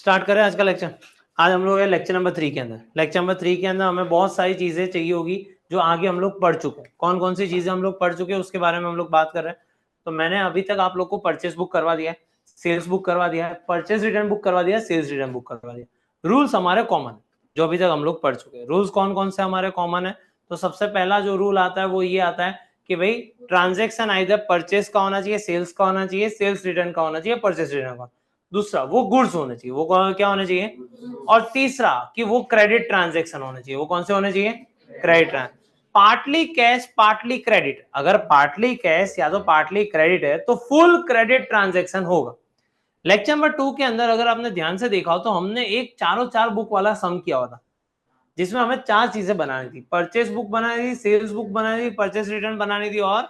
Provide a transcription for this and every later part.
Start करें आज का लेक्चर। आज हम लोग है लेक्चर नंबर 3 के अंदर। लेक्चर नंबर 3 के अंदर हमें बहुत सारी चीजें चाहिए होगी जो आगे हम लोग पढ़ चुके हैं। कौन कौन सी चीजें हम लोग पढ़ चुके हैं उसके बारे में हम लोग बात कर रहे हैं। तो मैंने अभी तक आप लोग को परचेस बुक करवा दिया है, सेल्स बुक करवा दिया है, परचेस रिटर्न बुक करवा दिया है, सेल्स रिटर्न बुक करवा दिया। रूल्स हमारे कॉमन जो अभी तक हम लोग पढ़ चुके हैं। रूल्स कौन कौन से हमारे कॉमन है? तो सबसे पहला जो रूल आता है वो ये आता है कि भाई ट्रांजेक्शन आइदर परचेस का होना चाहिए, सेल्स का होना चाहिए, सेल्स रिटर्न का होना चाहिए, परचेस रिटर्न का। दूसरा वो गुड्स होने चाहिए, वो क्या होने चाहिए। और तीसरा कि वो क्रेडिट ट्रांजेक्शन होने चाहिए। वो कौन से होने चाहिए? Credit. Partly cash partly credit. अगर पार्टली कैश या तो पार्टली क्रेडिट है तो फुल क्रेडिट ट्रांजेक्शन होगा। लेक्चर नंबर 2 के अंदर अगर आपने ध्यान से देखा हो तो हमने एक चारों चार बुक वाला सम किया हुआ था जिसमें हमें चार चीजें बनानी थी। परचेस बुक बनानी थी, सेल्स बुक बनानी थी, परचेस रिटर्न बनानी थी और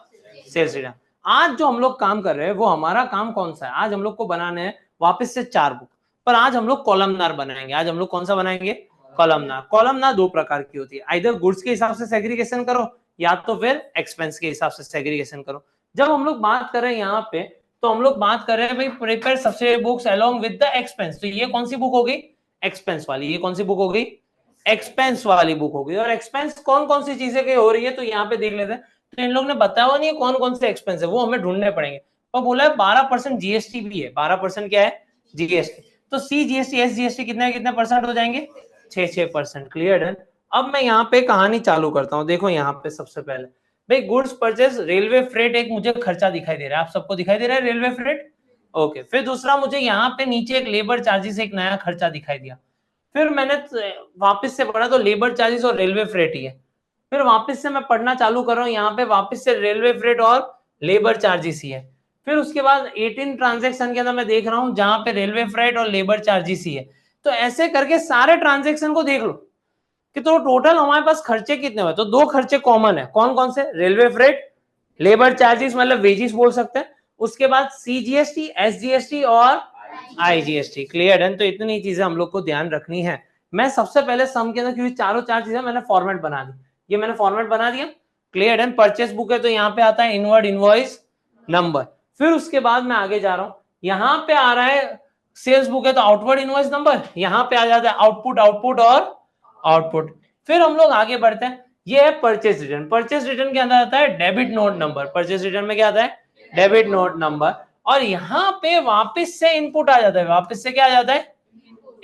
सेल्स रिटर्न। आज जो हम लोग काम कर रहे हैं वो हमारा काम कौन सा है? आज हम लोग को बनाने हैं वापस से चार बुक, पर आज हम लोग कॉलमनार बनाएंगे। आज हम लोग कौन सा बनाएंगे? कॉलमनार। कॉलमनार दो प्रकार की होती है, आइदर गुड्स के हिसाब से सेग्रीगेशन करो या तो फिर एक्सपेंस के हिसाब से सेग्रीगेशन करो। जब हम लोग बात कर रहे हैं यहाँ पे तो हम लोग बात कर रहे हैं भाई prepare subsidy books along with the expense. तो ये कौन सी बुक होगी? एक्सपेंस वाली। ये कौन सी बुक होगी? एक्सपेंस वाली बुक होगी। और एक्सपेंस कौन कौन सी चीजें की हो रही है तो यहाँ पे देख लेते हैं। तो इन लोग ने बताया हुआ नहीं है कौन कौन से एक्सपेंस है, वो हमें ढूंढने पड़ेंगे। और बोला है 12% जीएसटी भी है। 12% क्या है? जीएसटी। तो सी जीएसटी एस जीएसटी कितने परसेंट हो जाएंगे? 6%। क्लियर है। अब मैं यहाँ पे कहानी चालू करता हूँ। देखो यहाँ पे सबसे पहले भाई गुड्स परचेस रेलवे फ्रेट एक मुझे खर्चा दिखाई दे रहा है। आप सबको दिखाई दे रहा है रेलवे फ्रेट? ओके। फिर दूसरा मुझे यहाँ पे नीचे एक लेबर चार्जेस एक नया खर्चा दिखाई दिया। फिर मैंने वापस से पढ़ा तो लेबर चार्जेस और रेलवे फ्रेट ही है। फिर वापस से मैं पढ़ना चालू कर रहा हूँ, यहाँ पे वापस से रेलवे फ्रेट और लेबर चार्जेस ही है। फिर उसके बाद 18 ट्रांजेक्शन के अंदर मैं देख रहा हूँ जहां पे रेलवे फ्रेट और लेबर चार्जेस ही है। तो ऐसे करके सारे ट्रांजेक्शन को देख लो कि तो टोटल हमारे पास खर्चे कितने हुए। तो दो खर्चे कॉमन है, कौन कौन से? रेलवे फ्रेट, लेबर चार्जेस मतलब वेजेस बोल सकते हैं। उसके बाद सीजीएसटी, एसजीएसटी और आईजीएसटी। क्लियर है। तो इतनी चीजें हम लोग को ध्यान रखनी है। मैं सबसे पहले सम के अंदर क्योंकि चारों चार चीजें मैंने फॉर्मेट बना दी, ये मैंने फॉर्मेट बना दिया। क्लियर है। परचेस बुक है तो यहाँ पे आता है इनवर्ड इनवॉइस नंबर। फिर उसके बाद मैं आगे जा रहा हूं, यहाँ पे आ रहा है सेल्स बुक है तो आउटवर्ड इनवॉइस नंबर। यहाँ पे आ जाता है आउटपुट आउटपुट और आउटपुट। फिर हम लोग आगे बढ़ते हैं, ये है परचेस रिटर्न। परचेस रिटर्न के अंदर आता है debit note number. Purchase return में क्या आता है? Debit note number. और यहाँ पे वापस से इनपुट आ जाता है। वापस से क्या आ जाता है?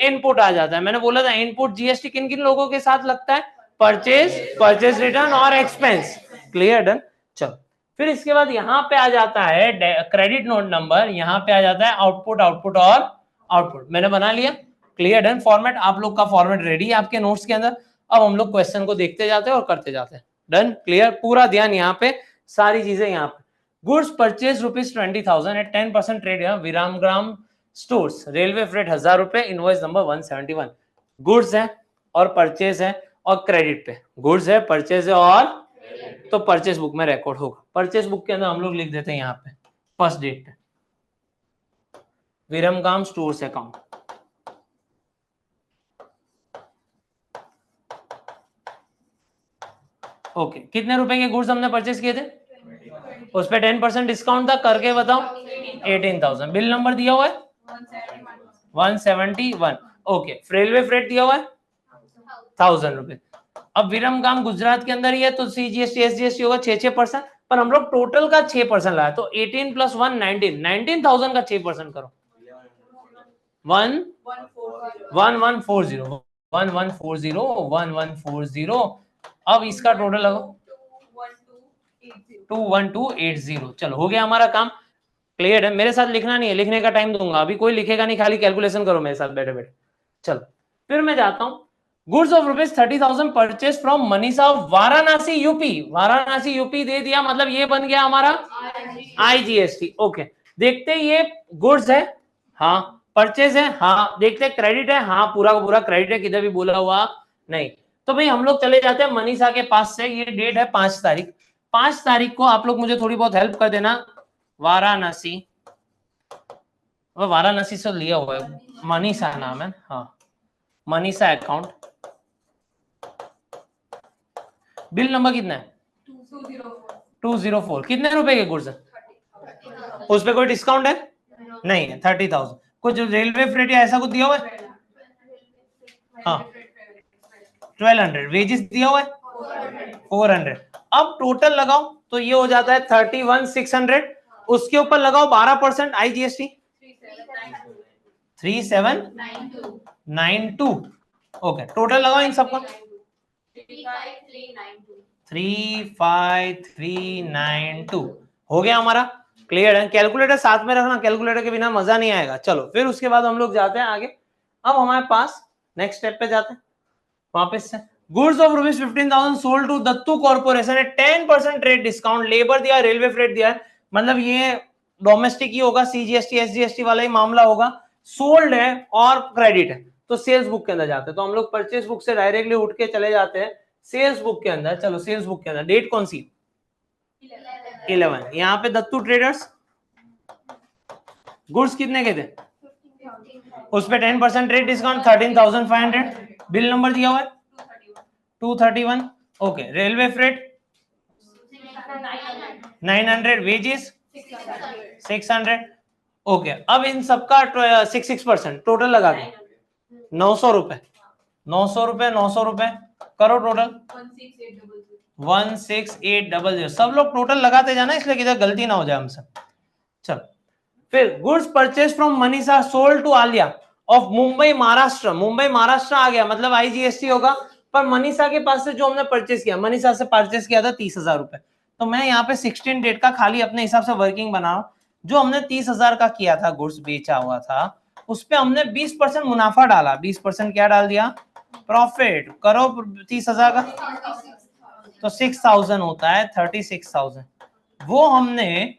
इनपुट आ जाता है। मैंने बोला था इनपुट जीएसटी किन किन लोगों के साथ लगता है? परचेस, परचेस रिटर्न और एक्सपेंस। Clear done. चलो फिर इसके बाद यहाँ पे आ जाता है क्रेडिट नोट नंबर। यहाँ पे आ जाता है आउटपुट आउटपुट और आउटपुट। मैंने बना लिया। Clear done. फॉर्मेट आप लोग का फॉर्मेट रेडी है आपके नोट्स के अंदर। अब हम लोग क्वेश्चन को देखते जाते हैं और करते जाते हैं। डन। क्लियर। पूरा ध्यान यहाँ पे, सारी चीजें यहाँ पे। Goods purchase ₹20,000 at 10% trade Viramgram stores. Railway freight 1000 रुपए। Invoice number 171। गुड्स है और परचेज है और क्रेडिट पे। गुड्स है, परचेज है और तो परचेज बुक में रिकॉर्ड होगा। परचेज बुक के अंदर हम लोग लिख देते हैं यहाँ पे फर्स्ट डेट पे विरमगाम स्टोर्स अकाउंट। ओके। कितने रुपए के गुड्स हमने परचेज किए थे? उस पे 10% डिस्काउंट था, करके बताओ। 18,000। बिल नंबर दिया हुआ है 171। ओके। रेलवे फ्रेट दिया हुआ है 1000 रुपए। अब विरमगाम गुजरात के अंदर ही है तो सीजीएसटी एसजीएसटी होगा 6%। पर हम लोग टोटल का 6% लाया तो 18 + 1 19,000 का 6% करो। 1140 अब इसका टोटल लगाओ 21280। चलो हो गया हमारा काम। क्लियर है। मेरे साथ लिखना नहीं है, लिखने का टाइम दूंगा। अभी कोई लिखेगा नहीं, खाली कैलकुलेशन करो मेरे साथ बैठे बैठे। चलो फिर मैं जाता हूं। Goods of ₹30,000 purchase from Manisha Varanasi UP. Varanasi UP दे दिया, मतलब ये बन गया हमारा आईजीएसटी। ओके। देखते ये गुड्स है, हाँ। परचेज है, हाँ। देखते क्रेडिट है, हाँ। पूरा का पूरा क्रेडिट है, किधर भी बोला हुआ नहीं। तो भाई हम लोग चले जाते हैं मनीषा के पास से। ये डेट है 5 तारीख। 5 तारीख को आप लोग मुझे थोड़ी बहुत हेल्प कर देना। वाराणसी, वाराणसी से लिया हुआ है, मनीषा नाम है, हाँ। मनीषा अकाउंट। बिल नंबर कितना है? 204। कितने रुपए के गुड्स है? उस पे कोई डिस्काउंट है? नहीं है। 30,000। कुछ रेलवे फ्रेट या ऐसा कुछ दिया हुआ है? हाँ 1200, वेजेस दिया हुआ है 400। अब टोटल लगाओ तो ये हो जाता है 31,600, उसके ऊपर लगाओ 12% IGST 3792। ओके टोटल लगाओ इन सबका 35392 हो गया हमारा। क्लियर है? कैलकुलेटर साथ में रखना, कैलकुलेटर के बिना मजा नहीं आएगा। चलो फिर उसके बाद हम लोग जाते हैं आगे। अब हमारे पास नेक्स्ट स्टेप पे जाते हैं वापस से। Goods of ₹15,000 sold to Dattu corporation है 10% ट्रेड डिस्काउंट, लेबर दिया, रेलवे फ्रेट दिया है, मतलब ये डोमेस्टिक ही होगा, CGST SGST वाला ही मामला होगा। सोल्ड है और क्रेडिट है तो सेल्स बुक के अंदर जाते हैं। तो हम लोग परचेज बुक से डायरेक्टली उठ के चले जाते हैं सेल्स बुक के अंदर। चलो सेल्स बुक के अंदर डेट कौन सी? 11। यहाँ पे दत्तू ट्रेडर्स गुड्स कितने के थे? उस पे 10% ट्रेड डिस्काउंट 13,500। बिल नंबर दिया हुआ है 231। Okay railway freight 900, wages 600। Okay अब इन सबका 6% टोटल लगा के 900 रुपए 900 रुपए 900 रुपए करो टोटल 16800। सब लोग टोटल लगाते जाना इसलिए किधर गलती ना हो जाए हमसे। चलो फिर goods purchase from Manisha sold to Alia of Mumbai Maharashtra. Mumbai Maharashtra आ गया मतलब IGST होगा, पर मनीषा के पास से जो हमने परचेज किया, मनीषा से परचेज किया था 30,000 रुपए। तो मैं यहाँ पे 16 डेट का खाली अपने हिसाब से वर्किंग बना रहा हूं। जो हमने 30,000 का किया था गुड्स बेचा हुआ था उस पे हमने 20% मुनाफा डाला। 20% क्या डाल दिया? प्रॉफिट। करो 30,000 का तो 6,000 होता है 36,000। वो हमने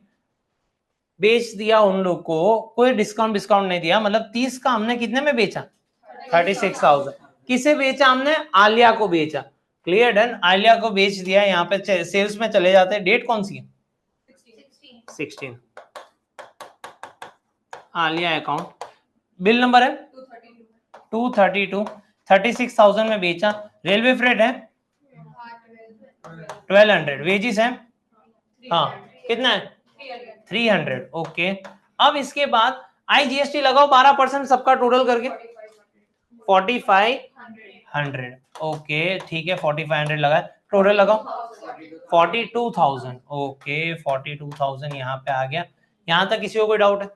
बेच दिया उन लोग को, कोई डिस्काउंट नहीं दिया, मतलब 30 का हमने कितने में बेचा? 36,000। किसे बेचा हमने? आलिया को बेचा। क्लियर डन, आलिया को बेच दिया। यहाँ पे सेल्स में चले जाते हैं। डेट कौन सी है? 16। आलिया अकाउंट बिल नंबर है 232। 36,000 में बेचा। रेलवे फ्रेट है 1200, वेजिस है हाँ कितना है? 300। ओके अब इसके बाद IGST लगाओ 12% सबका टोटल करके 4,500। ओके ठीक है 4,500 लगा, टोटल लगाओ 42,000। ओके 42,000 यहाँ पे आ गया। यहाँ तक किसी को कोई डाउट है?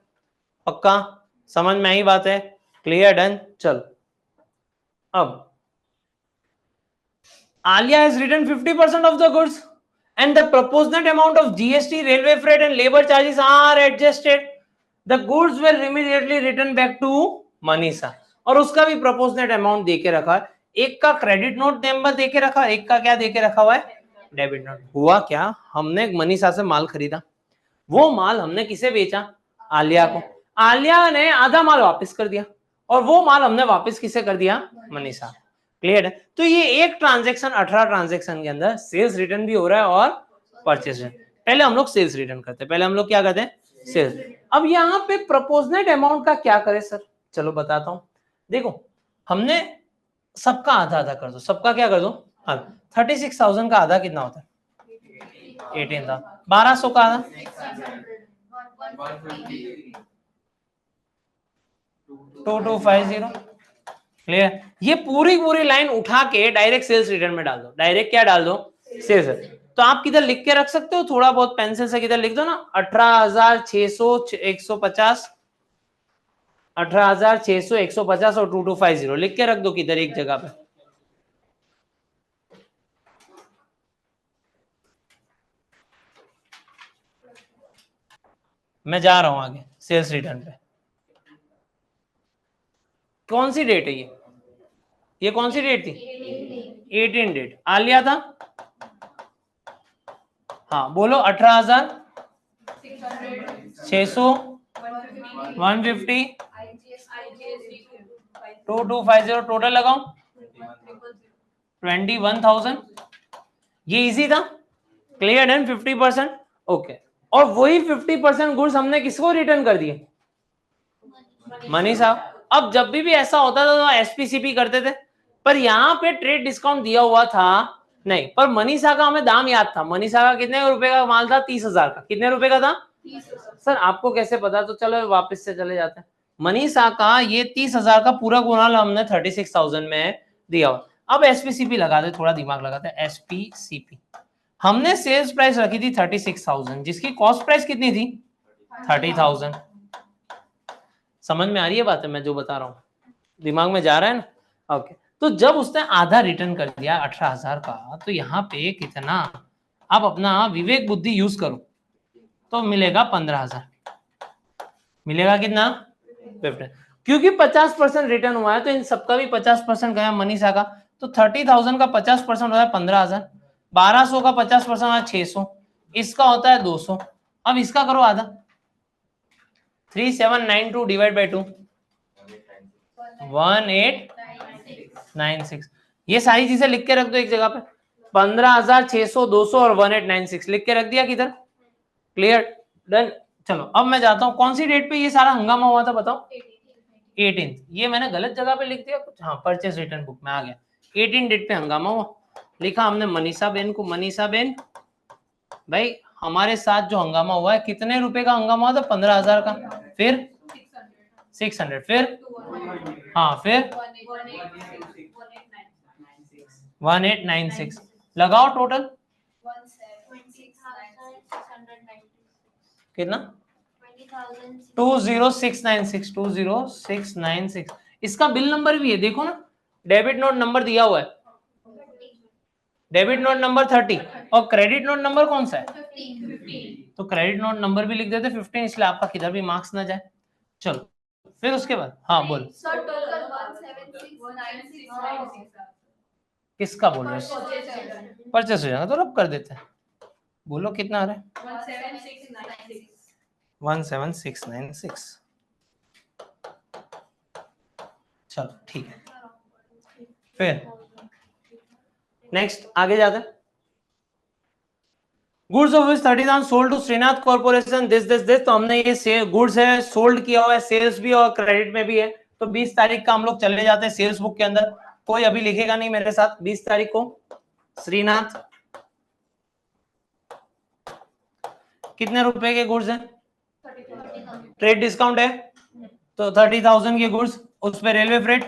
पक्का समझ में आई बात है? Clear done. चलो अब Alia has written 50% of the goods and the proportionate amount of GST, railway freight and labor charges are adjusted. The goods were immediately written back to Manisha। और उसका भी प्रोपोर्शनेट अमाउंट देके रखा है। एक का क्रेडिट नोट नंबर देके रखा है, एक का क्या देके रखा हुआ है? Debit note. हुआ क्या, हमने मनीषा से माल खरीदा, वो माल हमने किसे बेचा? आलिया को। आलिया ने आधा माल वापस कर दिया और वो माल हमने वापस किसे कर दिया? मनीषा। क्लियर है? तो ये एक ट्रांजैक्शन 18 ट्रांजैक्शन के अंदर सेल्स रिटर्न भी हो रहा है और परचेज। पहले हम लोग सेल्स रिटर्न करते हैं, पहले हम लोग क्या करते हैं? सेल्स। अब यहाँ पे प्रोपोर्शनेट अमाउंट का क्या करें सर? चलो बताता हूं। देखो हमने सबका आधा आधा कर दो, सबका क्या कर दो? 36,000 का आधा कितना होता है? 18 था। 1200 का आधा 2250। क्लियर? ये पूरी लाइन उठा के डायरेक्ट सेल्स रिटर्न में डाल दो। डायरेक्ट क्या डाल दो? सेल्स। तो आप किधर लिख के रख सकते हो, थोड़ा बहुत पेंसिल से किधर लिख दो ना, 18,600 150, 18,600 150 और 2250 लिख के रख दो किधर एक जगह पे। मैं जा रहा हूं आगे सेल्स रिटर्न पे। कौन सी डेट है ये कौन सी डेट थी? 18 डेट। आलिया था हाँ बोलो 18,600 150 2250 टोटल लगाओ 21,000। ये इजी था। Clear and 50%। ओके और वही 50% गुड्स हमने किसको रिटर्न कर दिए? मनीषा। अब जब भी ऐसा होता था तो SPCP करते थे, पर यहाँ पे ट्रेड डिस्काउंट दिया हुआ था नहीं, पर मनीषा का हमें दाम याद था। मनीषा का कितने रुपए का माल था? 30,000 का। कितने रुपए का था? 30,000। सर आपको कैसे पता? तो चलो वापस से चले जाते हैं। मनीषा का ये 30,000 का पूरा गुणाल हमने 36,000 में दिया हुआ। अब एसपीसीपी लगा दे, थोड़ा दिमाग लगाते हैं। एसपीसीपी हमने सेल्स प्राइस रखी थी 36,000, जिसकी कॉस्ट प्राइस कितनी थी 30,000। समझ में आ रही है बात है मैं जो बता रहा हूँ, दिमाग में जा रहा है ना? ओके, तो जब उसने आधा रिटर्न कर दिया 18,000 का, तो यहाँ पे कितना, आप अपना विवेक बुद्धि यूज करो तो मिलेगा 15,000। मिलेगा कितना 15, क्योंकि 50% रिटर्न हुआ है तो इन सबका भी 50% गया मनीषा का, तो 30,000 का 50% होता है 15,000, 1200 का 50% होता है 600, इसका होता है 200। अब इसका करो आधा, 3792 डिवाइड बाई 2 1896। ये सारी चीजें लिख के रख दो एक जगह पे, 15,600, 200 और 1896 लिख के रख दिया किधर। Clear, done. चलो अब मैं जाता हूँ, कौन सी डेट पे ये सारा हंगामा हुआ था बताओ? 18। ये मैंने गलत जगह पे लिख दिया कुछ, हाँ परचेस रिटर्न बुक में आ गया 18 डेट पे हंगामा हुआ। लिखा हमने मनीषा बेन को, मनीषा बेन भाई हमारे साथ जो हंगामा हुआ है, कितने रुपए का हंगामा हुआ था? 15,000 का, फिर 600, फिर हाँ फिर 1896 लगाओ टोटल कितना 20696, 20696। इसका बिल नंबर भी है देखो ना, डेबिट नोट नंबर दिया हुआ है, डेबिट नोट नंबर 30 और क्रेडिट नोट नंबर कौन सा है 15। तो क्रेडिट नोट नंबर भी लिख देते 15, इसलिए आपका किधर भी मार्क्स ना जाए। चलो फिर उसके बाद हाँ बोल, किसका बोल रहे हो? परचेस हो जाएगा तो रब कर देते हैं, बोलो कितना आ रहा है 17696। चलो ठीक है, फिर नेक्स्ट आगे जाते हैं। Goods of which 30,000 sold to Shrinath corporation this this this. तो हमने ये गुड्स है सोल्ड किया हुआ है, सेल्स भी और क्रेडिट में भी है। तो 20 तारीख का हम लोग चले जाते हैं सेल्स बुक के अंदर, कोई अभी लिखेगा नहीं मेरे साथ। 20 तारीख को श्रीनाथ कितने रुपए के गुड्स हैं? ट्रेड डिस्काउंट है तो 30,000 के गुड्स, उस पे रेलवे फ्रेट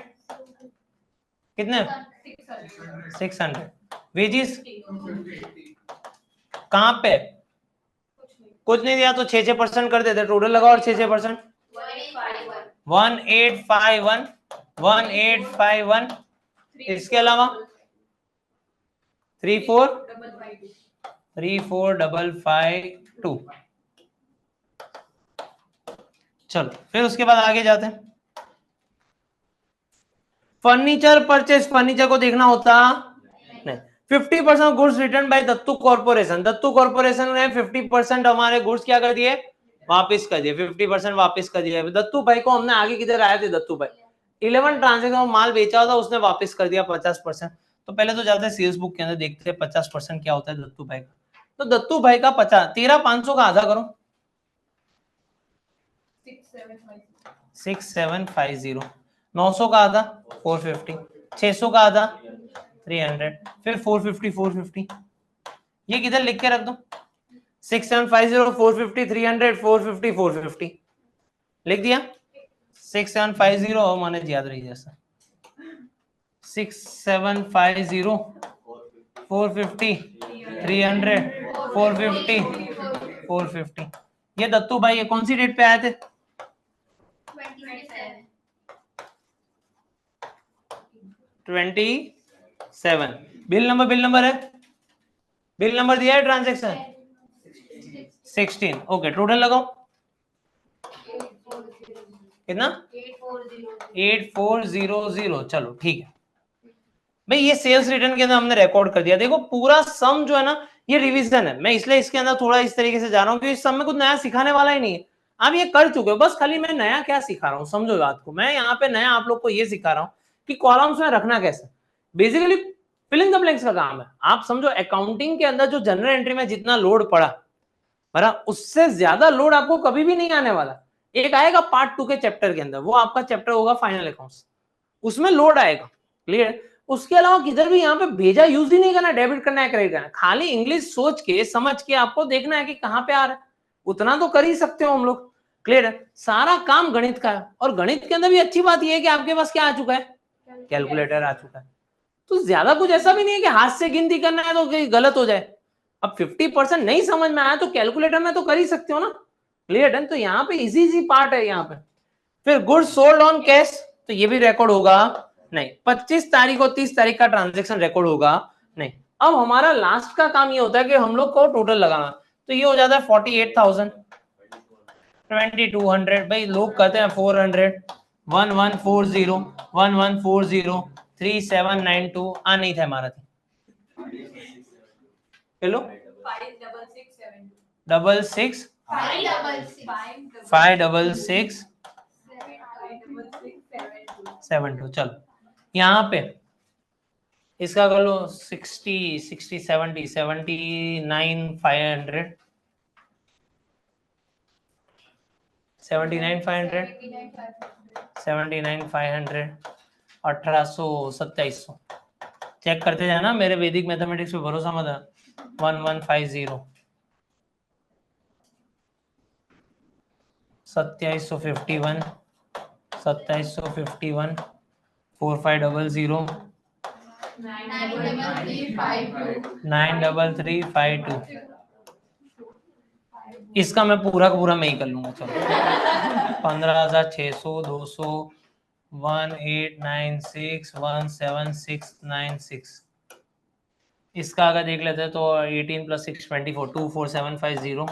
कितने 600, वेजिस कहां पे कुछ नहीं दिया तो 6% कर देते, टोटल लगाओ और 6%, 1851, 1851। इसके अलावा 34,552। चलो फिर उसके बाद आगे जाते हैं। फर्नीचर परचेस, फर्नीचर को देखना होता नहीं। 50% goods return by Dattu corporation, Dattu corporation ने 50% हमारे गुड्स क्या कर दिए वापस कर दिए, 50% वापस कर दिया। दत्तू भाई को हमने आगे किधर आए थे, दत्तू भाई 11 ट्रांजेक्शन माल बेचा था उसने वापस कर दिया 50%। तो पहले तो जाते हैं सेल्स बुक के अंदर, देखते हैं 50% क्या होता है दत्तू भाई का। तो दत्तू भाई का 13,500 का आधा करो 6750, 900 का आधा 450, 600 का आधा 300, फिर 450 450। ये किधर लिख के रख दो 6750 450 300 450 450 लिख दिया। 6750 मैंने याद रही जैसा 6750 450 300 450 450। ये दत्तू भाई ये कौन सी डेट पे आए थे 27। बिल नंबर है, बिल नंबर दिया है, ट्रांजैक्शन 16। ओके टोटल लगाओ कितना 8400। चलो ठीक है भाई, ये सेल्स रिटर्न के अंदर हमने रिकॉर्ड कर दिया। देखो पूरा सम जो है ना ये रिवीजन है, मैं इसलिए इसके अंदर थोड़ा इस तरीके से जा रहा हूँ कि इस सम में कुछ नया सिखाने वाला ही नहीं है, आप ये कर चुके हो। बस खाली मैं नया क्या सिखा रहा हूँ समझो बात को, मैं यहाँ पे नया आप लोग को ये सिखा रहा हूँ कि कॉलम्स में रखना कैसे। बेसिकली फिलिंग द ब्लैंक्स का काम है। आप समझो अकाउंटिंग के अंदर जो जनरल एंट्री में जितना लोड पड़ा बरा, उससे ज्यादा लोड आपको कभी भी नहीं आने वाला। एक आएगा पार्ट 2 के चैप्टर के अंदर, वो आपका चैप्टर होगा फाइनल अकाउंट्स, उसमें लोड आएगा। क्लियर, उसके अलावा किधर भी यहाँ पे भेजा यूज ही नहीं करना, डेबिट करना है क्रेडिट करना है, खाली इंग्लिश सोच के समझ के आपको देखना है कि कहाँ पे आ रहा है, उतना तो कर ही सकते हो हम लोग। क्लियर है? सारा काम गणित का है, और गणित के अंदर भी अच्छी बात यह है कि आपके पास क्या आ चुका है, कैलकुलेटर आ चुका है। तो ज्यादा कुछ ऐसा भी नहीं है कि हाथ से गिनती करना है तो गलत हो जाए। अब 50% नहीं समझ में आया तो कैलकुलेटर में तो कर ही सकते हो ना। Clear done? तो यहाँ पे इजी पार्ट है यहाँ पे। फिर गुड्स सोल्ड ऑन कैश, तो ये भी रिकॉर्ड होगा नहीं। 25 तारीख और 30 तारीख का ट्रांजेक्शन रिकॉर्ड होगा नहीं। अब हमारा लास्ट का काम ये होता है कि हम लोग को टोटल लगाना, तो ये हो जाता है 48,000, 2200, भाई लोग कहते हैं 400, 1140, 1140, 3792 आ नहीं था हमारा था। हेलो 566 566 72। चलो यहाँ पे इसका कर लो 60 60 70 79 500 79 500 79 500 1800 2700। चेक करते जाना, मेरे वैदिक मैथमेटिक्स पे भरोसा मत है। 1150 2751 2751 4500 93352। इसका मैं पूरा का पूरा मैं ही कर लूंगा। चलो 15,600 200 1896 17696। इसका अगर देख लेते हैं तो 18 + 6 24 24750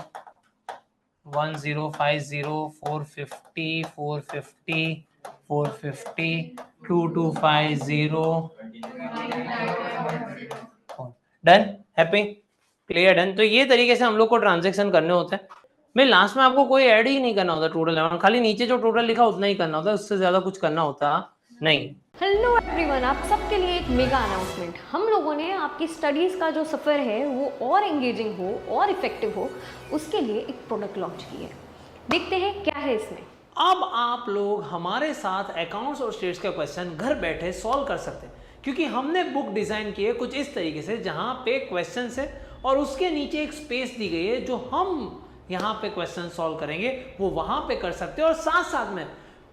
1050 450 450 450 2250। डन? हैप्पी? क्लियर? डन? तो ये तरीके से हम लोग को ट्रांजेक्शन करने होते हैं। मैं लास्ट में आपको कोई ऐड ही नहीं करना होता टोटल अमाउंट, खाली नीचे जो टोटल लिखा उतना ही करना होता है, उससे ज्यादा कुछ करना होता नहीं। हेलो एवरीवन, आप सबके लिए एक मेगा अनाउंसमेंट। हम लोगों ने आपकी स्टडीज़ का जो सफ़र है वो और एंगेजिंग हो और इफेक्टिव हो, उसके लिए एक प्रोडक्ट लॉन्च की है। देखते हैं क्या है इसमें। अब आप लोग हमारे साथ अकाउंट्स और स्टेट्स का क्वेश्चन घर बैठे सॉल्व कर सकते हैं, क्योंकि हमने बुक डिज़ाइन की है कुछ इस तरीके से जहाँ पे क्वेश्चन है और उसके नीचे एक स्पेस दी गई है, जो हम यहाँ पे क्वेश्चन सॉल्व करेंगे वो वहाँ पे कर सकते हैं। और साथ साथ में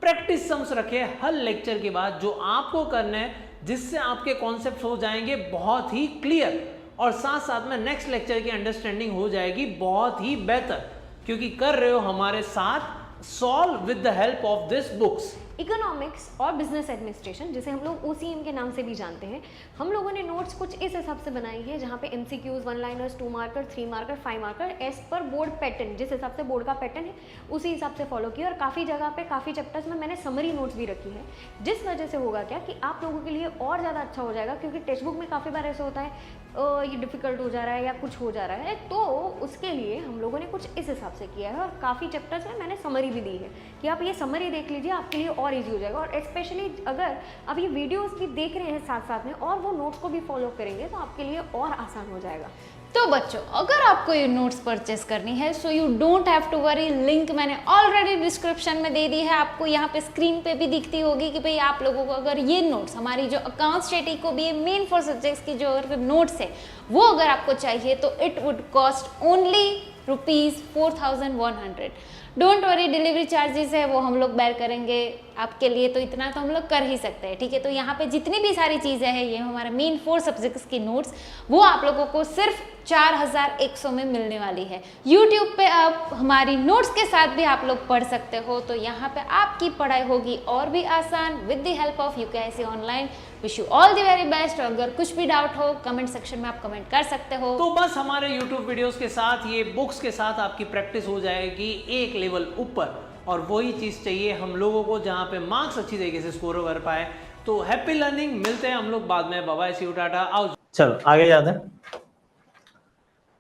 प्रैक्टिस सम्स रखे हर लेक्चर के बाद जो आपको करना है, जिससे आपके कॉन्सेप्ट हो जाएंगे बहुत ही क्लियर, और साथ साथ में नेक्स्ट लेक्चर की अंडरस्टैंडिंग हो जाएगी बहुत ही बेहतर, क्योंकि कर रहे हो हमारे साथ solve with the help of this books. Economics और बिजनेस एडमिनिस्ट्रेशन, जिसे हम लोग OCM के नाम से भी जानते हैं, हम लोगों ने नोट्स कुछ इस हिसाब से बनाई है, जहाँ पे MCQs, 1 liners, 2 marker, 3 marker, 5 marker as per board pattern, जिस हिसाब से बोर्ड का पैटर्न है उसी हिसाब से फॉलो किया। और काफ़ी जगह पे काफ़ी चैप्टर्स में मैंने समरी नोट्स भी रखी है, जिस वजह से होगा क्या कि आप लोगों के लिए और ज़्यादा अच्छा हो जाएगा, क्योंकि टेक्स्ट बुक में काफ़ी बार ऐसा होता है ये डिफ़िकल्ट हो जा रहा है या कुछ हो जा रहा है, तो उसके लिए हम लोगों ने कुछ इस हिसाब से किया है। और काफ़ी चैप्टर्स में मैंने समरी भी दी है कि आप ये समरी देख लीजिए, आपके लिए और ईजी हो जाएगा। और स्पेशली अगर आप ये वीडियोस भी देख रहे हैं साथ साथ में और वो नोट्स को भी फॉलो करेंगे तो आपके लिए और आसान हो जाएगा। तो बच्चों, अगर आपको ये नोट्स परचेस करनी है so you don't have to worry, link मैंने ऑलरेडी डिस्क्रिप्शन में दे दी है। आपको यहाँ पे स्क्रीन पे भी दिखती होगी कि भाई आप लोगों को अगर ये नोट्स, हमारी जो अकाउंट्स स्टडी को भी मेन 4 सब्जेक्ट्स की जो नोट्स है वो अगर आपको चाहिए तो it would cost only ₹4100। Don't worry, delivery charges है वो हम लोग बेयर करेंगे आपके लिए, तो इतना तो हम लोग कर ही सकते हैं, ठीक है। तो यहाँ पे जितनी भी सारी चीज़ें हैं, ये हमारे मेन 4 सब्जेक्ट्स की नोट्स, वो आप लोगों को सिर्फ 4100 में मिलने वाली है। YouTube पे आप हमारी नोट्स के साथ भी आप लोग पढ़ सकते हो, तो यहाँ पे आपकी पढ़ाई होगी और भी आसान with the help of UKIC online. Wish you all the very best. अगर कुछ भी डाउट हो कमेंट सेक्शन में आप कमेंट कर सकते हो। तो बस हमारे YouTube वीडियोस के साथ, ये बुक्स के साथ आपकी प्रैक्टिस हो जाएगी एक लेवल ऊपर, और वही चीज़ चाहिए हम लोगों को जहाँ पे मार्क्स अच्छी तरीके से स्कोर कर पाए। तो हैप्पी लर्निंग, मिलते हैं हम लोग बाद में। Bye bye, see you, tata, आओ। चलो आगे जाते हैं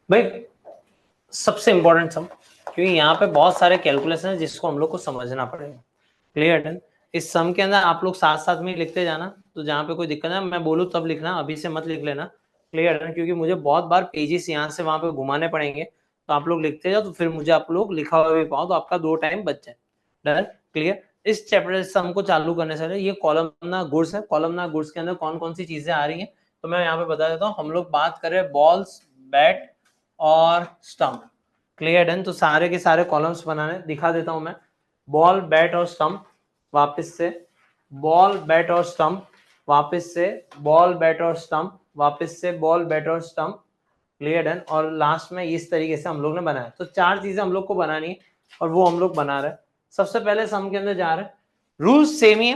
भाई। सबसे इंपॉर्टेंट सम, क्योंकि यहाँ पे बहुत सारे कैलकुलेशन है जिसको हम लोग को समझना पड़ेगा। क्लियर? डन? इस सम के अंदर आप लोग साथ साथ में लिखते जाना, तो जहाँ पे कोई दिक्कत है मैं बोलूँ तब लिखना, अभी से मत लिख लेना। क्लियर? डन? क्योंकि मुझे बहुत बार पेजेस यहाँ से वहां पे घुमाने पड़ेंगे, तो आप लोग लिखते जाओ तो फिर मुझे आप लोग लिखा हुआ भी पाओ, तो आपका 2 टाइम बच जाए। डन? क्लियर? इस चैप्टर सम को चालू करने से ये कॉलमनार गुड्स है। कॉलमनार गुड्स के अंदर कौन कौन सी चीजें आ रही है तो मैं यहाँ पे बता देता हूँ। हम लोग बात कर रहे हैं बॉल्स, बैट और स्टंप। क्लियर? डन? तो सारे के सारे कॉलम्स बनाने दिखा देता हूँ मैं। बॉल बैट और स्टंप, वापस से बॉल बैट और स्टंप, वापस से बॉल बैट और स्टंप, वापस से बॉल बैट और स्टंप, क्लियर डन। और लास्ट में इस तरीके से हम लोग ने बनाया। तो 4 चीजें हम लोग को बनानी है और वो हम लोग बना रहे हैं। सबसे पहले सम के अंदर जा रहे हैं, रूल्स सेम ही है,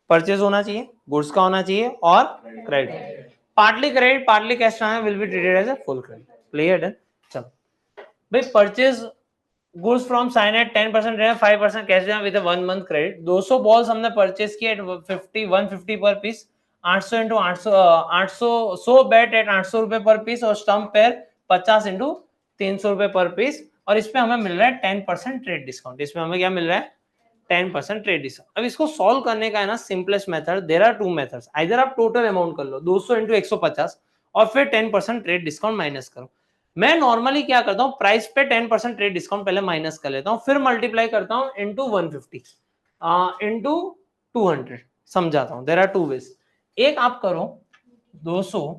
परचेज होना चाहिए, गुड्स का होना चाहिए और credit, partly credit partly cash will be treated as a full credit, clear done. चलो भाई, purchase goods from Saina at 10% रहे, 5% cash with 1 month credit. 200 balls हमने परचेज किए at 150 per piece, 800 into 800 100 bat eight 800 रुपए पर पीस और stump pair 50 into 300 रुपए पर पीस। और इसमें हमें मिल रहा है 10% ट्रेड डिस्काउंट। इसमें हमें क्या मिल रहा है? 10% ट्रेड डिस्काउंट। अब इसको सॉल्व करने का है ना simplest method, there are 2 methods. Either आप टोटल अमाउंट कर लो 200 इंटू 150 और फिर 10% ट्रेड डिस्काउंट माइनस करो। मैं नॉर्मली क्या करता हूं, प्राइस पे 10% ट्रेड डिस्काउंट पहले माइनस कर लेता हूं, फिर मल्टीप्लाई करता हूं इंटू 150 इंटू 200। समझाता हूं, देयर आर 2 वेज। एक आप करो 200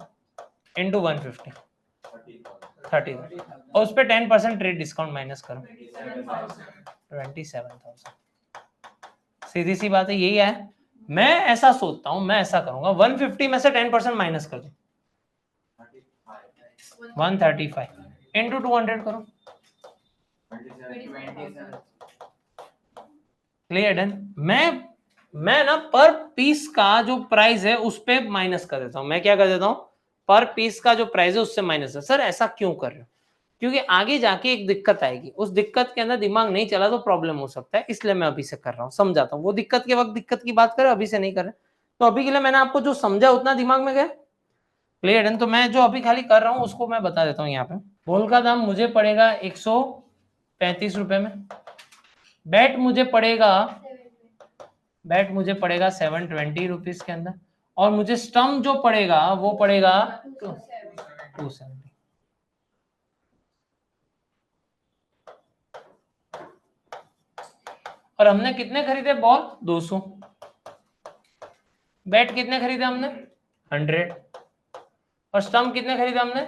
इंटू 150 30 और उस पर 10% ट्रेड डिस्काउंट माइनस करो 27,000। सीधी सी बात है, यही है। मैं ऐसा सोचता हूं, मैं ऐसा करूंगा 150 में से 10% माइनस कर दो 135 इंटू 200 करो, क्लियर डन। मैं ना पर पीस का जो प्राइस है उस पे माइनस कर देता हूं। मैं क्या कर देता हूं, पर पीस का जो प्राइस है उससे माइनस है। सर ऐसा क्यों कर रहे हो? क्योंकि आगे जाके एक दिक्कत आएगी, उस दिक्कत के अंदर दिमाग नहीं चला तो प्रॉब्लम हो सकता है, इसलिए मैं अभी से कर रहा हूँ। समझाता हूँ, वो दिक्कत के वक्त दिक्कत की बात करें, अभी से नहीं कर रहे। तो अभी के लिए मैंने आपको जो समझा उतना दिमाग में गया, क्लियर है। तो मैं जो अभी खाली कर रहा हूँ उसको मैं बता देता हूँ। यहाँ पे बॉल का दाम मुझे पड़ेगा 135 रुपए में, बैट मुझे पड़ेगा 720 रुपीज के अंदर, और मुझे स्टम्प जो पड़ेगा वो पड़ेगा 270। और हमने कितने खरीदे बॉल? 200। बैट कितने खरीदे हमने? 100। और स्टम्प कितने खरीदे हमने?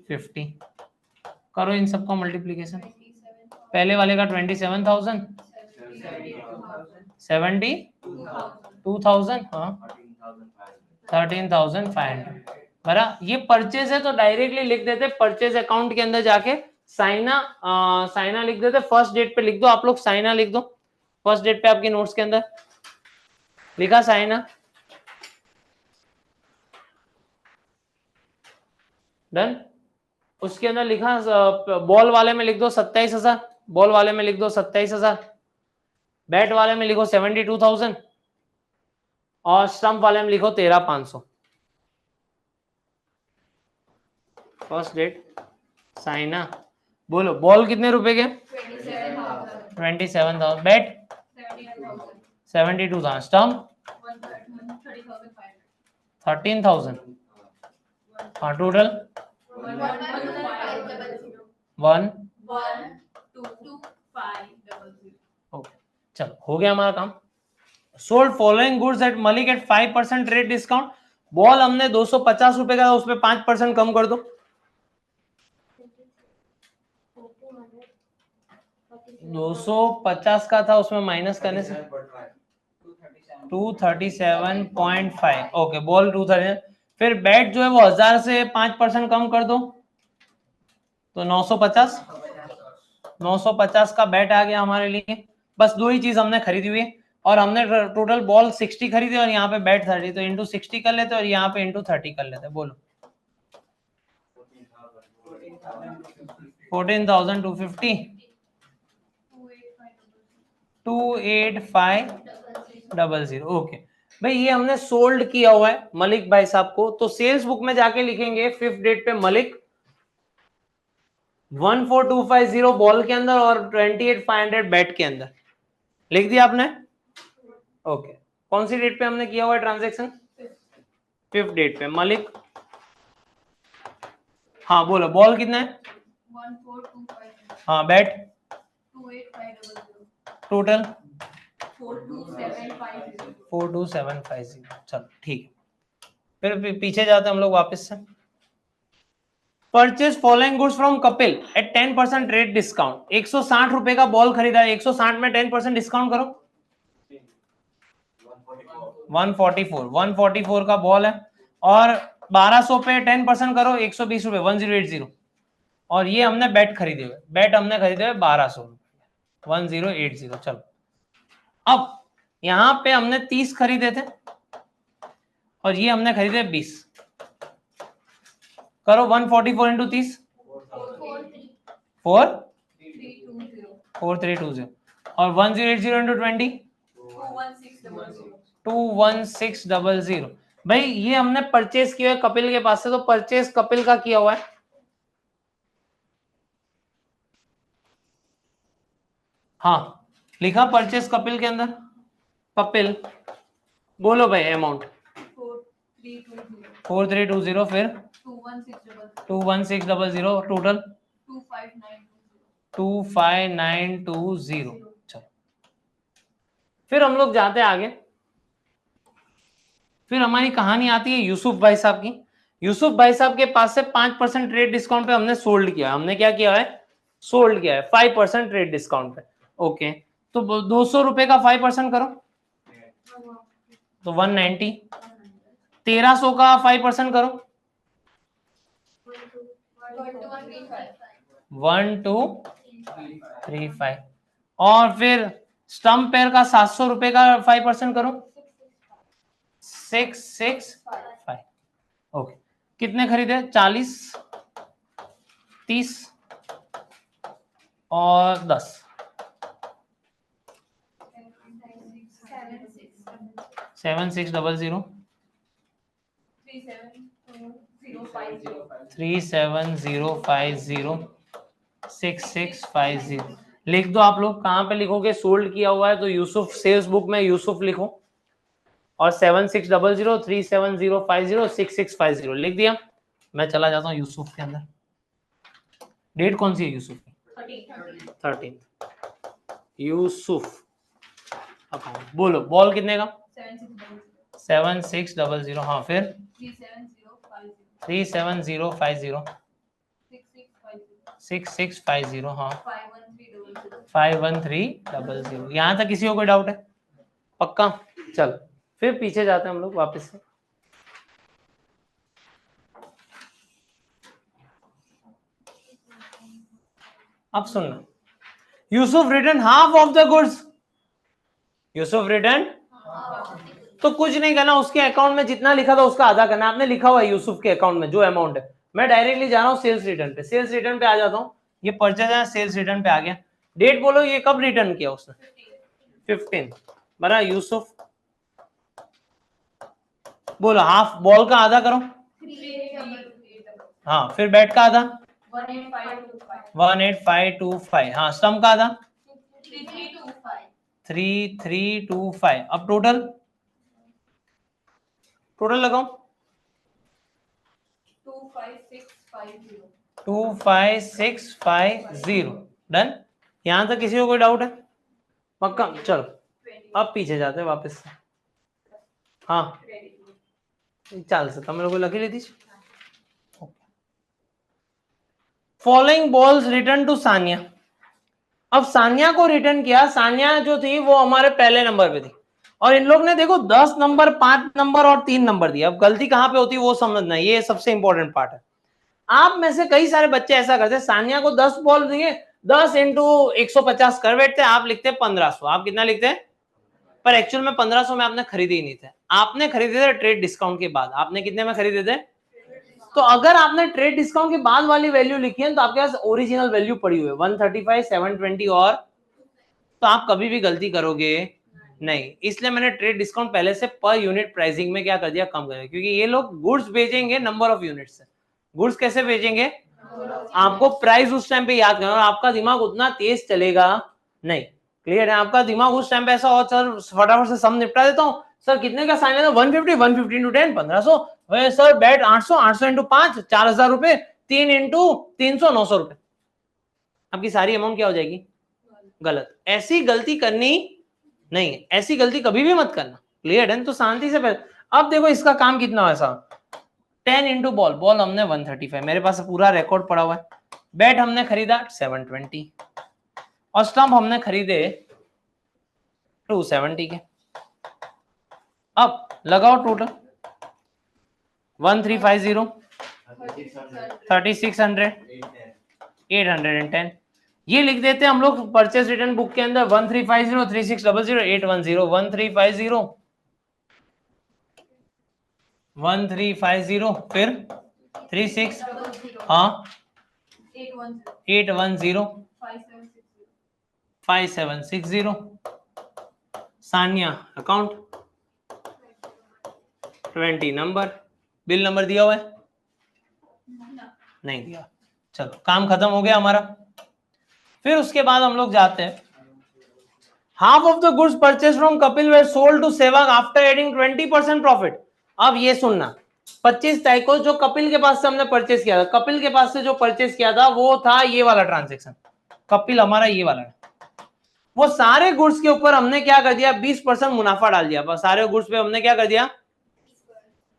50। करो इन सबका मल्टीप्लीकेशन। पहले वाले का 27,000, 72,000, हाँ 13,500 बरा। ये परचेज है तो डायरेक्टली लिख देते परचेज अकाउंट के अंदर जाके साइना लिख देते। फर्स्ट डेट पे लिख दो आप लोग, साइना लिख दो फर्स्ट डेट पे आपके नोट्स के अंदर लिखा साइना, डन। उसके अंदर लिखा बॉल वाले में लिख दो 27,000, बॉल वाले में लिख दो 27,000, बैट वाले में लिखो 72,000 और स्टंप वाले में लिखो 13,500। First date Saina. बोलो बॉल कितने रुपए के? 27,000। बैट 72,000। स्टंप 13,000। हाँ टोटल 1,2,500। ओके चलो हो गया हमारा काम। Sold following goods at Malik at 5% rate discount. Ball हमने 250 रुपए का, उसमें 5% कम कर दो, 250 का था उसमें माइनस करने से 237.5। Okay ball 230। फिर बैट जो है वो 1000 से 5% कम कर दो तो 950। 950 का बैट आ गया हमारे लिए। बस 2 ही चीज हमने खरीदी हुई है और हमने टोटल बॉल 60 खरीदी और यहाँ पे बैट 30, तो इंटू 60 कर लेते और यहाँ पे इंटू 30 कर लेते। बोलो 14,250, 28500। ओके भाई ये हमने सोल्ड किया हुआ है मलिक भाई साहब को, तो सेल्स बुक में जाके लिखेंगे 5th डेट पे मलिक 14,250 बॉल के अंदर और 28,500 बैट के अंदर। लिख दिया आपने? ओके कौन सी डेट पे हमने किया हुआ है ट्रांजैक्शन? 5th डेट पे मलिक। हाँ बोलो बॉल कितना है? 14,250। हाँ बैट 28,500। टोटल 42,750। चलो ठीक है, फिर पीछे जाते हैं हम लोग वापस से। Purchase following goods from Kapil at 10% rate discount. 160 रुपए का बॉल खरीदा है, 160 में 10% डिस्काउंट करो 144 का बॉल है, और 1200 पे 10% करो 120 रुपए 1080। और ये हमने बैट खरीदे हुए, 1200 1080। चलो अब यहां पे हमने 30 खरीदे थे और ये हमने खरीदे 20। करो 144 इंटू 30 4320 और 1080 इंटू 20 21600। भाई ये हमने परचेज किया है कपिल के पास से, तो परचेज कपिल का किया हुआ है। हाँ लिखा परचेज कपिल के अंदर, कपिल बोलो भाई अमाउंट 4320 फिर 21600 टोटल 25920। चलो फिर हम लोग जाते हैं आगे। फिर हमारी कहानी आती है यूसुफ भाई साहब की। यूसुफ भाई साहब के पास से 5% रेट डिस्काउंट पे हमने सोल्ड किया। हमने क्या किया है? सोल्ड किया है 5% रेट डिस्काउंट पे। ओके तो 200 रुपए का 5% करो तो 190। 1300 का 5% करो 1235। और फिर स्टम्प पेयर का 700 रुपए का 5% करो 665। ओके कितने खरीदे? 40 30 और 10 7600 37050 6650। लिख दो आप लोग, कहां पे लिखोगे? सोल्ड किया हुआ है तो यूसुफ, सेल्स बुक में यूसुफ लिखो और 7600 37050 6650 लिख दिया। मैं चला जाता हूं यूसुफ के अंदर। डेट कौन सी है यूसुफ की? 13। यूसुफ अकाउंट बोलो, बॉल कितने का? 7600। हाँ फिर 37050 6650। हाँ 51300। यहां तक किसी को कोई डाउट है? पक्का? चल फिर पीछे जाते हैं हम लोग वापस से। अब सुनना, Yusuf return half of the goods. Yusuf return तो कुछ नहीं करना, उसके अकाउंट में जितना लिखा था उसका आधा करना। आपने लिखा हुआ है यूसुफ के अकाउंट में जो अमाउंट है। मैं डायरेक्टली जा रहा हूँ सेल्स रिटर्न पे। सेल्स रिटर्न पे आ जाता हूँ, ये परचेज है, सेल्स रिटर्न पे आ गया। डेट बोलो, ये कब रिटर्न किया उसने? 15 बना। यूसुफ बोलो हाफ, बॉल का आधा करो। हाँ फिर बैट का आधा 18525। हाँ स्टम्प का आधा 3325। अब टोटल लगाओ 25650। डन। यहां तक किसी को कोई डाउट है? पक्का? चलो अब पीछे जाते हैं वापस से। हाँ चाल से તમે લોકો લખી લીધી છે? Following balls return to Sania. अब सानिया को रिटर्न किया। सानिया जो थी वो हमारे पहले नंबर पे थी और इन लोग ने देखो 10 नंबर 5 नंबर और 3 नंबर दिया। अब गलती कहां पे होती है वो समझना, ये सबसे इंपॉर्टेंट पार्ट है। आप में से कई सारे बच्चे ऐसा करते हैं, सानिया को 10 बॉल दिए, 10 इंटू 150 कर बैठते, आप लिखते 1500। आप कितना लिखते हैं? पर एक्चुअल में 1500 में आपने खरीदे ही नहीं थे। आपने खरीदे थे ट्रेड डिस्काउंट के बाद। आपने कितने में खरीदे थे? तो अगर आपने ट्रेड डिस्काउंट के बाद वाली वैल्यू लिखी है तो आपके पास ओरिजिनल वैल्यू पड़ी हुई है 135 720 और, तो आप कभी भी गलती करोगे नहीं। इसलिए मैंने ट्रेड डिस्काउंट पहले से पर यूनिट प्राइसिंग में क्या कर दिया, कम कर दिया, क्योंकि ये लोग गुड्स बेचेंगे नंबर ऑफ यूनिट से। गुड्स कैसे बेचेंगे? आपको प्राइस उस टाइम पे याद करना और आपका दिमाग उतना तेज चलेगा नहीं। क्लियर है? आपका दिमाग उस टाइम पे ऐसा हो, सर फटाफट से सम निपटा देता हूँ, सर कितने का साइन है? 150 150 इंटू 10 1500। सर बैट 800 800 इंटू 5 4000 रुपए, 3 इंटू 300 900 रुपए। आपकी सारी अमाउंट क्या हो जाएगी? गलत। ऐसी गलती करनी नहीं, ऐसी गलती कभी भी मत करना। क्लियर है? तो शांति से अब देखो इसका काम कितना वैसा 10 इंटू बॉल, बॉल हमने 135, मेरे पास पूरा रिकॉर्ड पड़ा हुआ है। बैट हमने खरीदा 720 और स्टंप हमने खरीदे 270 के। अब लगाओ टोटल 1350, 3600, 810। ये लिख देते हैं हम लोग परचेस रिटर्न बुक के अंदर 1350, 3600, 810, 1350, 1350, फिर 36, हाँ 810, 5760। Sania account 20 number, bill number दिया हुआ है? नहीं दिया। चलो काम खत्म हो गया हमारा। फिर उसके बाद हम लोग जाते हैं, half of the goods purchase from Kapil were sold to Sehwag after adding 20% profit. अब ये सुनना, 25 तारीख को जो कपिल के पास से हमने परचेज किया था, कपिल के पास से जो परचेज किया था वो था ये वाला ट्रांजेक्शन, कपिल हमारा ये वाला है। वो सारे गुड्स के ऊपर हमने क्या कर दिया, 20% मुनाफा डाल दिया, बस सारे गुड्स पे हमने क्या कर दिया।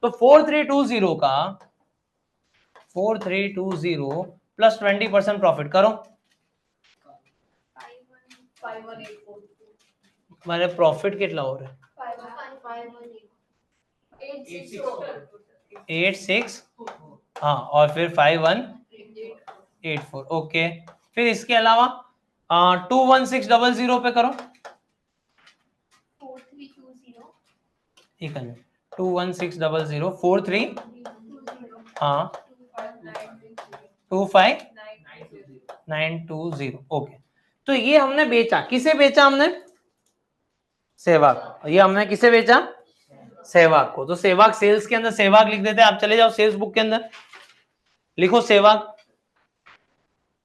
तो 4320 का 4320 प्लस 20% प्रॉफिट करो, मारे प्रॉफिट कितना हो रहा है 86, हाँ और फिर 5184। ओके, फिर इसके अलावा 21600 पे करो, 21600 43, हाँ 25920। ओके, तो ये हमने बेचा, किसे बेचा हमने, सहवाग। ये हमने किसे बेचा, सहवाग को। तो सहवाग सेल्स के अंदर सहवाग लिख देते हैं। आप चले जाओ सेल्स बुक के अंदर, लिखो सहवाग,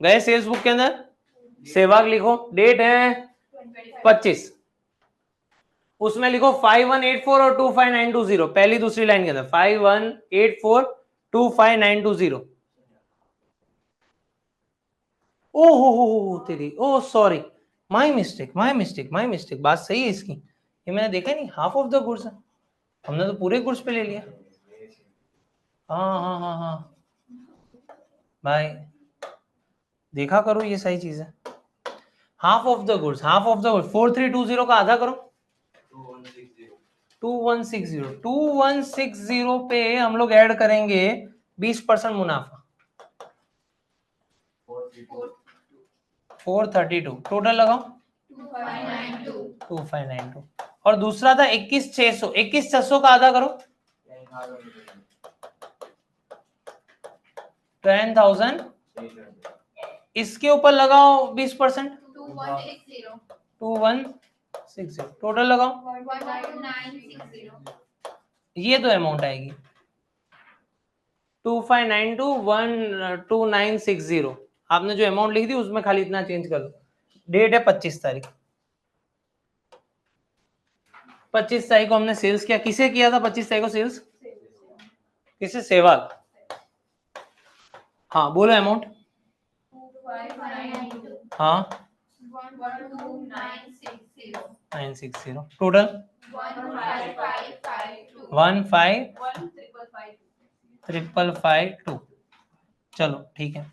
गए सेल्स बुक के अंदर सहवाग लिखो, डेट है 25, उसमें लिखो 5184 और 25920, पहली दूसरी लाइन के अंदर 5184 25920। ओहो तेरी, ओ सॉरी, माय मिस्टेक, बात सही है इसकी, ये मैंने देखा नहीं, हाफ ऑफ द गुड्स, हमने तो पूरे गुड्स पे ले लिया। हाँ भाई देखा करो, ये सही चीज है। हाफ ऑफ द गुड्स, 4320 का आधा करो 2160 पे हम लोग ऐड करेंगे 20% मुनाफा 432, टोटल लगाओ 2592। और दूसरा था 21600, 21600 का आधा करो 10,000, इसके ऊपर लगाओ 20%, 2160, टोटल लगाओ, ये तो अमाउंट आएगी 2592,12960। आपने जो अमाउंट लिखी थी उसमें खाली इतना चेंज कर लो। डेट है 25 तारीख, 25 तारीख को हमने सेल्स किया, किसे किया था 25 तारीख को सेल्स, किसे, सहवाग। हाँ बोलो अमाउंट, हाँ 960, टोटल 15,552। चलो ठीक है,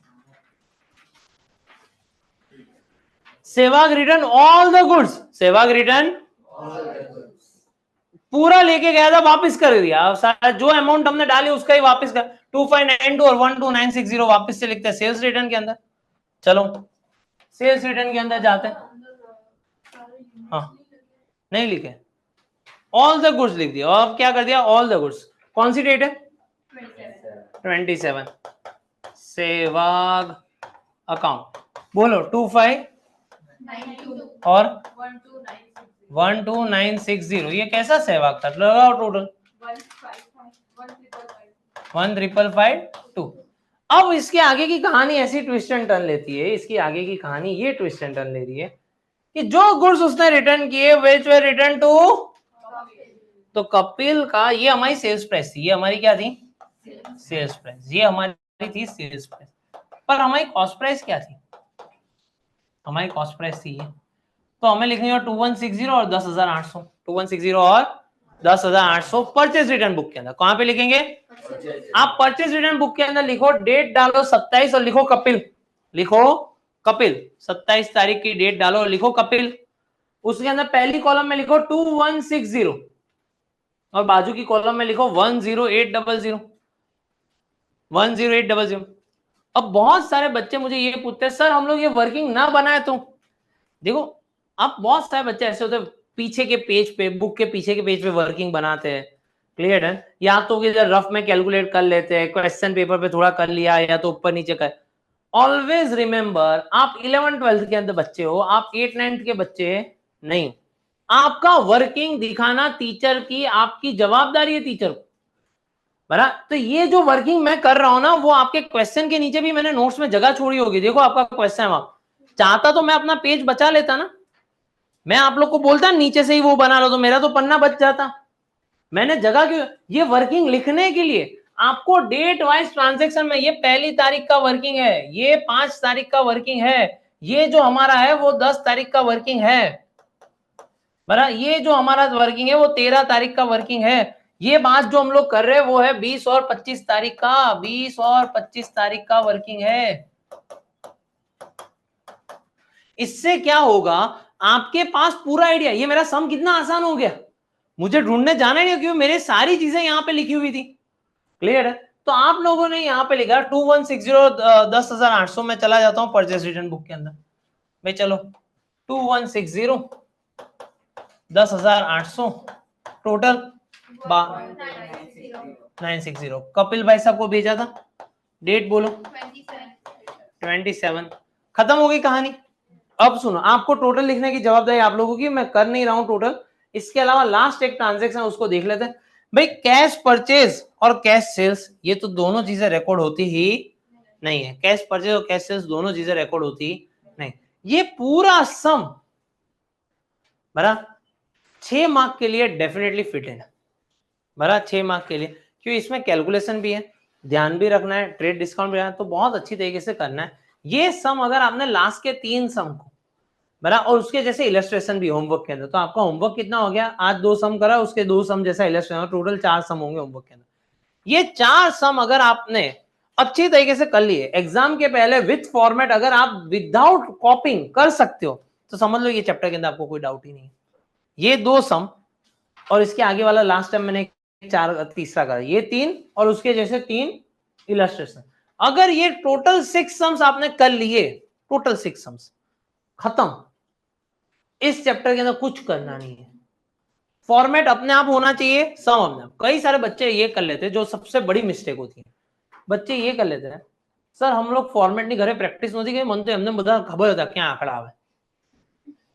Sehwag return all the goods, Sehwag return पूरा लेके गया था, वापस कर दिया, जो अमाउंट हमने डाली उसका ही वापस कर, 2592 और 12960 वापस से लिखते हैं सेल्स रिटर्न के अंदर। चलो सेल्स रिटर्न के अंदर जाते हैं, हाँ नहीं लिखे, ऑल द गुड्स लिख दिया। और अब क्या कर दिया, ऑल द गुड्स, कौन सी डेट है 27, सहवाग अकाउंट, बोलो 25 और 12960, ये कैसा सहवाग था, लगाओ टोटल 1,552। अब इसके आगे की कहानी ऐसी ट्विस्ट एंड टर्न लेती है, इसकी आगे की कहानी ये ट्विस्ट एंड टर्न ले रही है कि जो गुड्स उसने रिटर्न किए व्हिच वर रिटर्न टू, तो कपिल का, ये हमारी सेल्स प्राइस थी, ये हमारी क्या थी, सेल्स प्राइस, ये हमारी थी सेल्स प्राइस, पर हमारी कॉस्ट प्राइस क्या थी, हमारी कॉस्ट प्राइस थी ये, तो हमें लिखनी है 2160 और 10,800, 2160 और 10,800 परचेज रिटर्न बुक के अंदर। कहां पे लिखेंगे? आप परचेज रिटर्न बुक के अंदर लिखो, डेट डालो 27 और लिखो कपिल, लिखो कपिल, 27 तारीख की डेट डालो और लिखो कपिल। उसके अंदर पहली कॉलम में लिखो 2160 और बाजू की कॉलम में लिखो 10800 10800। अब बहुत सारे बच्चे मुझे ये पूछते हैं सर हम लोग ये वर्किंग ना बनाए तो? देखो अब बहुत सारे बच्चे ऐसे होते हैं पीछे के पेज पे, बुक के पीछे के पेज पे वर्किंग बनाते हैं, क्लियर है? या तो रफ में कैलकुलेट कर लेते हैं, क्वेश्चन पेपर पे थोड़ा कर लिया, या तो ऊपर नीचे कर। ऑलवेज रिमेंबर, आप 11th-12th के अंदर बच्चे हो, आप 8th-9th के बच्चे नहीं। आपका वर्किंग दिखाना टीचर की, आपकी जवाबदारी है टीचर को, बरा? तो ये जो वर्किंग मैं कर रहा हूं ना, वो आपके क्वेश्चन के नीचे भी मैंने नोट्स में जगह छोड़ी होगी। देखो आपका क्वेश्चन है वहां, चाहता तो मैं अपना पेज बचा लेता ना, मैं आप लोग को बोलता नीचे से ही वो बना लो तो मेरा तो पन्ना बच जाता। मैंने जगह क्यों? ये वर्किंग लिखने के लिए आपको डेट वाइज ट्रांजैक्शन में, ये 1 तारीख का वर्किंग है, ये 5 तारीख का वर्किंग है, ये जो हमारा है वो 10 तारीख का वर्किंग है, बरा? ये जो हमारा वर्किंग है वो 13 तारीख का वर्किंग है। ये बात जो हम लोग कर रहे हैं वो है 20 और 25 तारीख का, 20 और 25 तारीख का वर्किंग है। इससे क्या होगा, आपके पास पूरा आइडिया, ये मेरा सम कितना आसान हो गया, मुझे ढूंढने जाना ही नहीं, क्योंकि मेरे सारी चीजें यहां पे लिखी हुई थी, क्लियर है? तो आप लोगों ने यहां पे लिखा 2160 10,800 में चला जाता हूं परचेस रिटर्न बुक के अंदर भाई, चलो 2160 10,800 टोटल 960। कपिल भाई साहब को भेजा था, डेट बोलो 27। खत्म हो गई कहानी। अब सुनो, आपको टोटल लिखने की जवाबदारी आप लोगों की, मैं कर नहीं रहा हूं टोटल। इसके अलावा लास्ट एक ट्रांजैक्शन उसको देख लेते हैं भाई। कैश परचेज और कैश सेल्स, ये तो दोनों चीजें रिकॉर्ड होती ही नहीं है। कैश परचेज और कैश सेल्स दोनों चीजें रिकॉर्ड होती नहीं। ये पूरा सम बरा 6 मार्क के लिए डेफिनेटली फिट है, बरा 6 मार्क के लिए, क्योंकि इसमें कैलकुलेशन भी है, ध्यान भी रखना है, ट्रेड डिस्काउंट भी है, तो बहुत अच्छी तरीके से करना है। ये सम अगर आपने लास्ट के 3 सम को बरा, और उसके जैसे इलस्ट्रेशन भी होमवर्क के अंदर, तो आपका होमवर्क कितना हो गया? आज 2 सम करा, उसके 2 सम जैसा इलस्ट्रेशन, टोटल 4 सम होंगे होमवर्क के अंदर। ये 4 सम अगर आपने अच्छी तरीके से कर लिए एग्जाम के पहले विथ फॉर्मेट, अगर आप विदाउट कॉपिंग कर सकते हो तो समझ लो ये चैप्टर के अंदर आपको कोई डाउट ही नहीं है। ये 2 सम और इसके आगे वाला लास्ट टाइम मैंने 4 तीसरा करा, ये 3 और उसके जैसे 3 इलस्ट्रेशन। अगर ये टोटल 6 सम्स आपने कर लिए, टोटल 6 सम्स खत्म। इस चैप्टर के अंदर कुछ करना नहीं है, फॉर्मेट अपने आप होना चाहिए, सम अपने आप। कई सारे बच्चे ये कर लेते हैं, जो सबसे बड़ी मिस्टेक होती है, बच्चे ये कर लेते हैं सर हम लोग फॉर्मेट नहीं करे, प्रैक्टिस नहीं होती, मन तो हमने बता खबर होता क्या आंकड़ा है।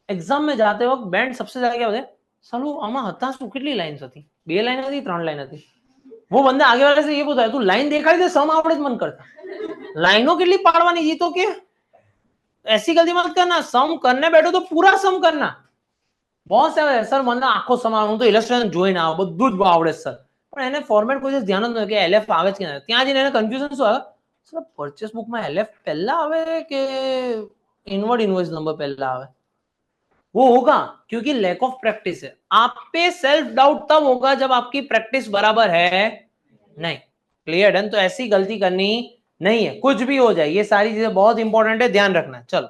एग्जाम में जाते वक्त बैंड सबसे ज्यादा क्या होता है, सालू आमा હતા શું કેટલી લાઈન્સ હતી, 2 લાઈન હતી 3 લાઈન હતી। वो बंदे आगे वाले से ये पूछता है तू लाइन देखा है सम आवड़े मन करता, लाइनों કેટલી પાડવાની जी तो के। ऐसी गलती मत करना, सम करने बैठो तो पूरा सम करना। बहुत सारे सर મને આખો સમ હું તો ઇલસ્ટ્રેશન જોઈને આવ બધું જ આવડે સર, પણ એને ફોર્મેટ કોઈ ધ્યાન જ ન કે એલએફ આવે છે કે ત્યાં જઈને એને કન્ફ્યુઝન શું આવે, સર પરચેસ બુક માં એલએફ પહેલા આવે કે ઇનવર્ડ ઇનવોઇસ नंबर પહેલા આવે। वो होगा क्योंकि लैक ऑफ प्रैक्टिस है। आप पे सेल्फ डाउट तब होगा जब आपकी प्रैक्टिस बराबर है नहीं, क्लियर डन? तो ऐसी गलती करनी नहीं है, कुछ भी हो जाए। ये सारी चीजें बहुत इंपॉर्टेंट है, ध्यान रखना है। चलो